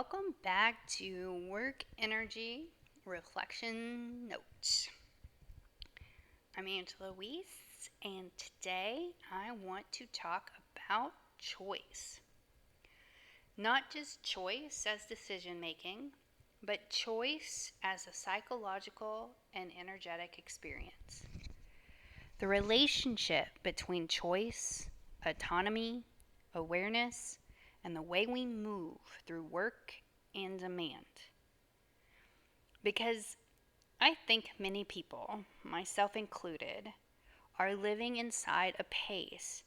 Welcome back to Work Energy Reflection Notes. I'm Angela Weiss, and today I want to talk about choice. Not just choice as decision making, but choice as a psychological and energetic experience. The relationship between choice, autonomy, awareness, and the way we move through work and demand. Because I think many people, myself included, are living inside a pace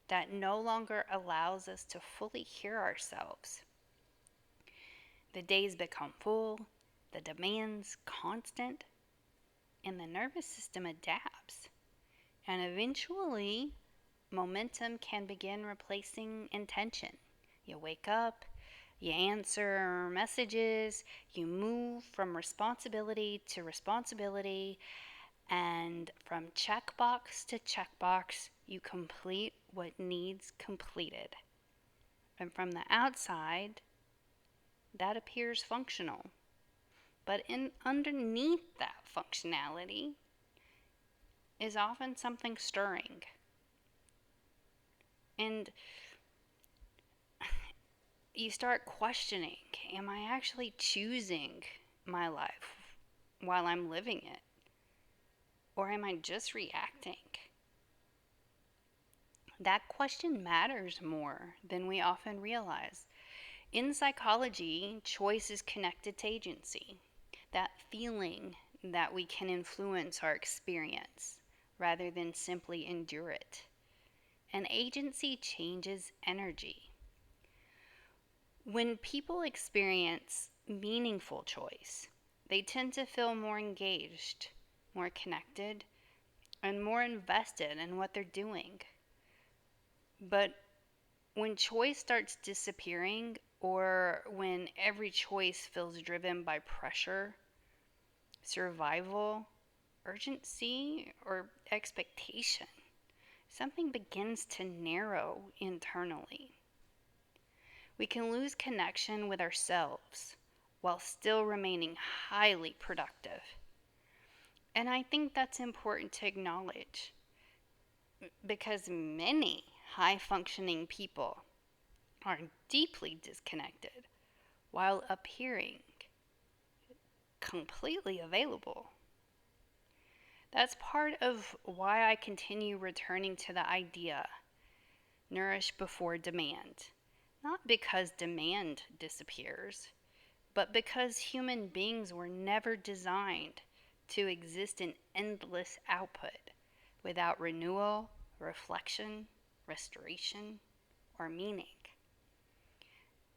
that no longer allows us to fully hear ourselves. The days become full, the demands constant, and the nervous system adapts. And eventually, momentum can begin replacing intention. You wake up, you answer messages, you move from responsibility to responsibility, and from checkbox to checkbox, you complete what needs completed. And from the outside, that appears functional. But underneath that functionality is often something stirring. And you start questioning, am I actually choosing my life while I'm living it? Or am I just reacting? That question matters more than we often realize. In psychology, choice is connected to agency, that feeling that we can influence our experience rather than simply endure it. And agency changes energy. When people experience meaningful choice, they tend to feel more engaged, more connected, and more invested in what they're doing. But when choice starts disappearing, or when every choice feels driven by pressure, survival, urgency, or expectation, something begins to narrow internally. We can lose connection with ourselves while still remaining highly productive. And I think that's important to acknowledge because many high functioning people are deeply disconnected while appearing completely available. That's part of why I continue returning to the idea nourish before demand. Not because demand disappears, but because human beings were never designed to exist in endless output without renewal, reflection, restoration, or meaning.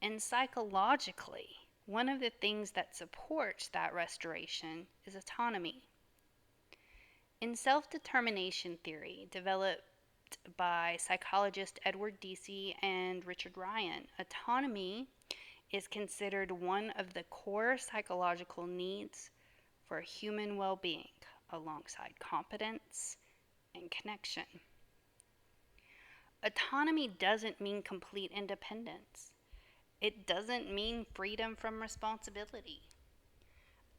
And psychologically, one of the things that supports that restoration is autonomy. In self-determination theory, developed by psychologists Edward Deci and Richard Ryan, autonomy is considered one of the core psychological needs for human well-being, alongside competence and connection. Autonomy doesn't mean complete independence. It doesn't mean freedom from responsibility.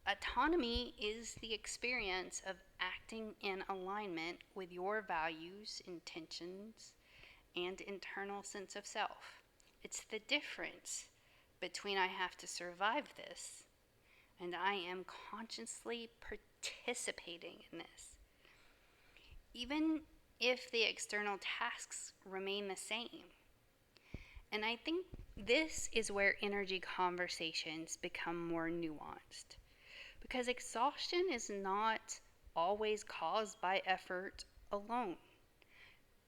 Autonomy is the experience of acting in alignment with your values, intentions, and internal sense of self. It's the difference between I have to survive this and I am consciously participating in this. Even if the external tasks remain the same. And I think this is where energy conversations become more nuanced. Because exhaustion is not always caused by effort alone.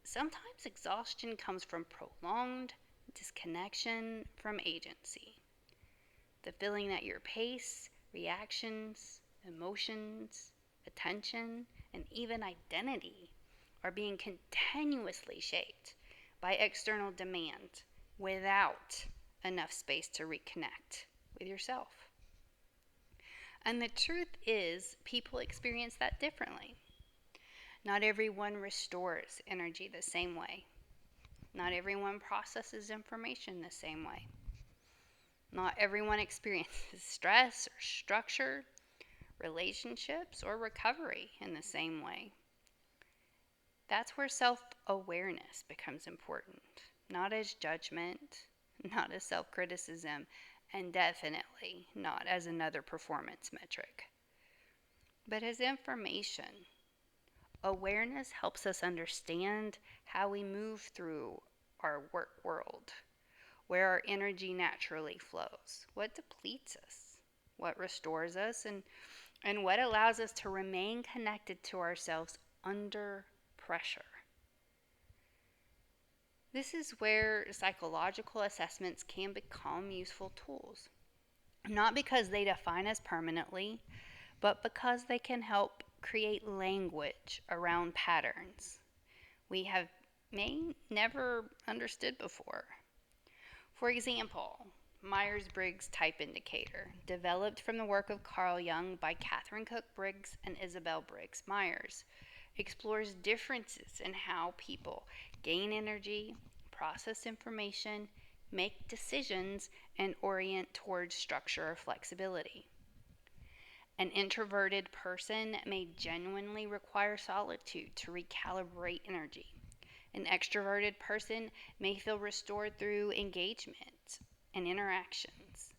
Sometimes exhaustion comes from prolonged disconnection from agency. The feeling that your pace, reactions, emotions, attention, and even identity are being continuously shaped by external demand without enough space to reconnect with yourself. And the truth is, people experience that differently. Not everyone restores energy the same way. Not everyone processes information the same way. Not everyone experiences stress or structure, relationships, or recovery in the same way. That's where self awareness becomes important, not as judgment, not as self criticism, and definitely not as another performance metric, but as information. Awareness helps us understand how we move through our work world, where our energy naturally flows, what depletes us, what restores us, and what allows us to remain connected to ourselves under pressure. This is where psychological assessments can become useful tools, not because they define us permanently, but because they can help create language around patterns we have may never understood before. For example, Myers-Briggs Type Indicator, developed from the work of Carl Jung by Catherine Cook Briggs and Isabel Briggs Myers, explores differences in how people gain energy, process information, make decisions, and orient towards structure or flexibility. An introverted person may genuinely require solitude to recalibrate energy. An extroverted person may feel restored through engagement and interactions.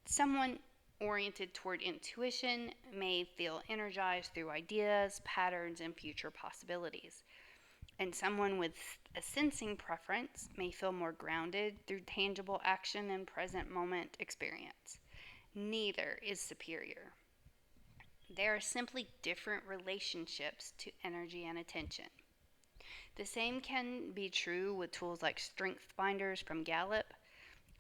Someone oriented toward intuition may feel energized through ideas, patterns, and future possibilities. And someone with a sensing preference may feel more grounded through tangible action and present moment experience. Neither is superior. They are simply different relationships to energy and attention. The same can be true with tools like Strength Finders from Gallup,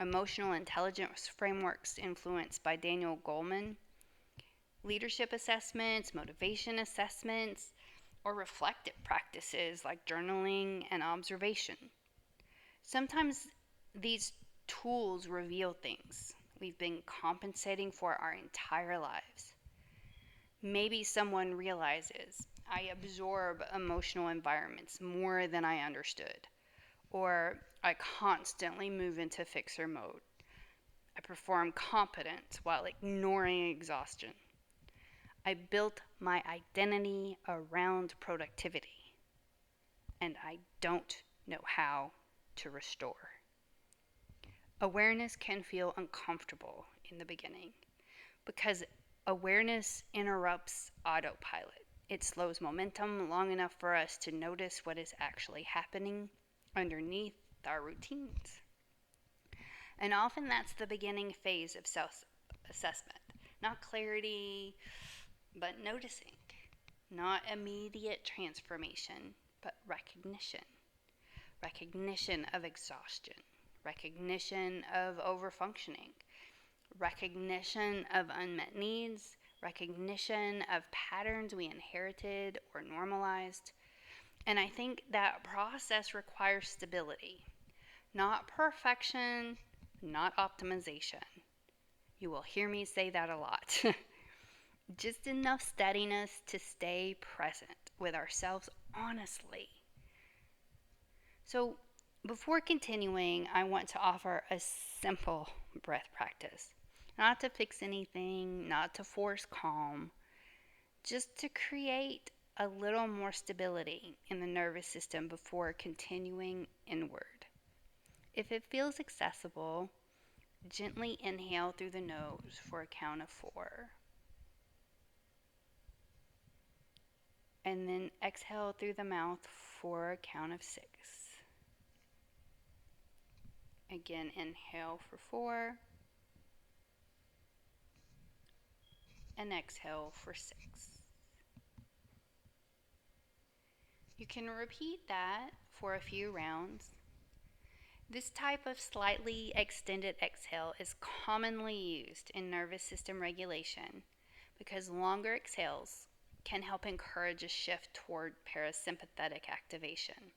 emotional intelligence frameworks influenced by Daniel Goleman, leadership assessments, motivation assessments, or reflective practices like journaling and observation. Sometimes these tools reveal things we've been compensating for our entire lives. Maybe someone realizes, I absorb emotional environments more than I understood, or I constantly move into fixer mode. I perform competence while ignoring exhaustion. I built my identity around productivity, and I don't know how to restore. Awareness can feel uncomfortable in the beginning because awareness interrupts autopilot. It slows momentum long enough for us to notice what is actually happening underneath our routines. And often that's the beginning phase of self assessment. Not clarity, but noticing. Not immediate transformation, but recognition. Recognition of exhaustion. Recognition of overfunctioning. Recognition of unmet needs. Recognition of patterns we inherited or normalized. And I think that process requires stability, not perfection, not optimization. You will hear me say that a lot. Just enough steadiness to stay present with ourselves honestly. So, before continuing, I want to offer a simple breath practice. Not to fix anything, not to force calm, just to create a little more stability in the nervous system before continuing inward. If it feels accessible, gently inhale through the nose for a count of 4. And then exhale through the mouth for a count of 6. Again, inhale for 4. And exhale for 6. You can repeat that for a few rounds. This type of slightly extended exhale is commonly used in nervous system regulation because longer exhales can help encourage a shift toward parasympathetic activation,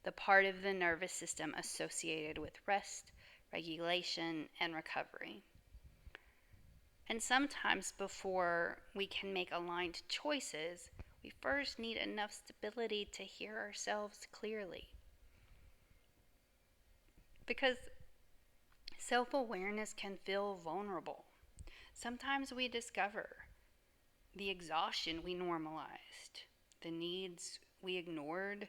the part of the nervous system associated with rest, regulation, and recovery. And sometimes before we can make aligned choices, we first need enough stability to hear ourselves clearly. Because Self-awareness can feel vulnerable. Sometimes we discover the exhaustion we normalized, the needs we ignored,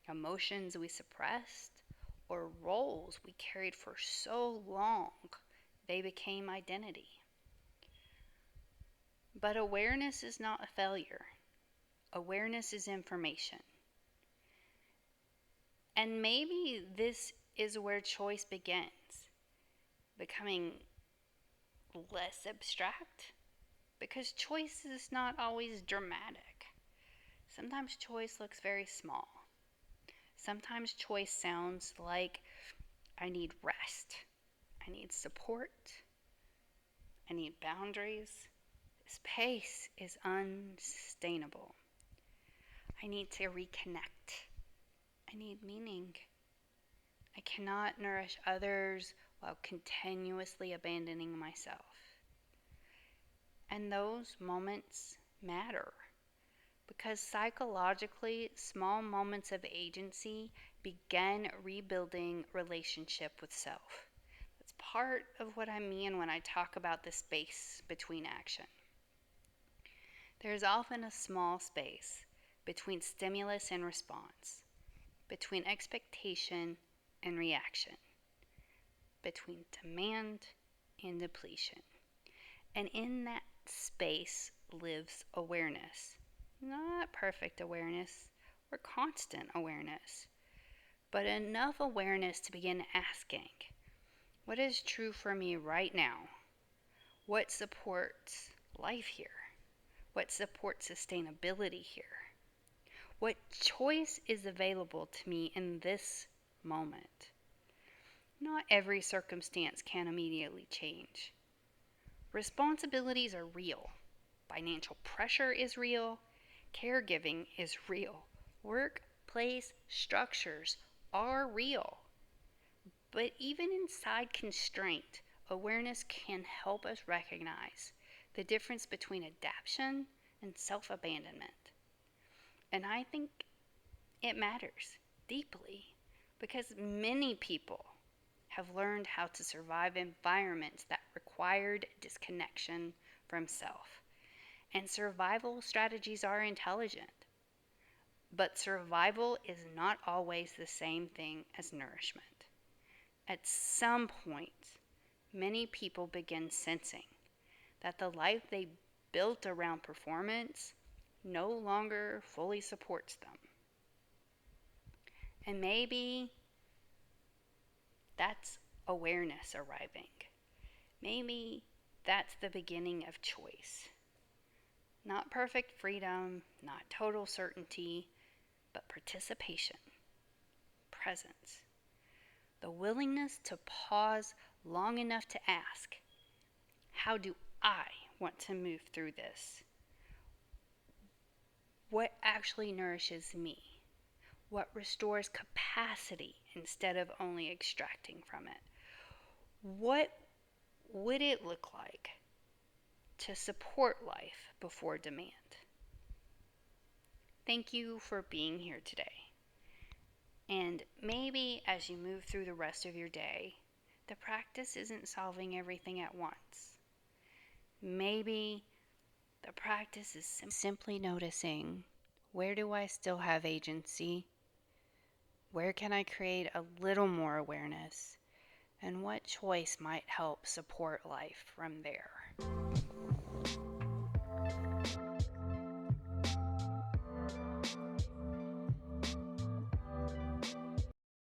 emotions we suppressed, or roles we carried for so long they became identity. But awareness is not a failure. Awareness is information. And maybe this is where choice begins, becoming less abstract, because choice is not always dramatic. Sometimes choice looks very small. Sometimes choice sounds like I need rest, I need support, I need boundaries. This pace is unsustainable. I need to reconnect. I need meaning. I cannot nourish others while continuously abandoning myself. And those moments matter because psychologically, small moments of agency begin rebuilding relationship with self. That's part of what I mean when I talk about the space between action. There's often a small space between stimulus and response, between expectation and reaction, between demand and depletion. And in that space lives awareness. Not perfect awareness or constant awareness, but enough awareness to begin asking, what is true for me right now? What supports life here? What supports sustainability here? What choice is available to me in this moment? Not every circumstance can immediately change. Responsibilities are real. Financial pressure is real. Caregiving is real. Workplace structures are real. But even inside constraint, awareness can help us recognize the difference between adaptation and self-abandonment. And I think it matters deeply because many people have learned how to survive environments that required disconnection from self. And survival strategies are intelligent. But survival is not always the same thing as nourishment. At some point, many people begin sensing that the life they built around performance no longer fully supports them. And maybe that's awareness arriving. Maybe that's the beginning of choice. Not perfect freedom, not total certainty, but participation, presence. The willingness to pause long enough to ask, how do I want to move through this? What actually nourishes me? What restores capacity instead of only extracting from it? What would it look like to support life before demand? Thank you for being here today. And maybe as you move through the rest of your day, the practice isn't solving everything at once. Maybe the practice is simply noticing, where do I still have agency? Where can I create a little more awareness? And what choice might help support life from there?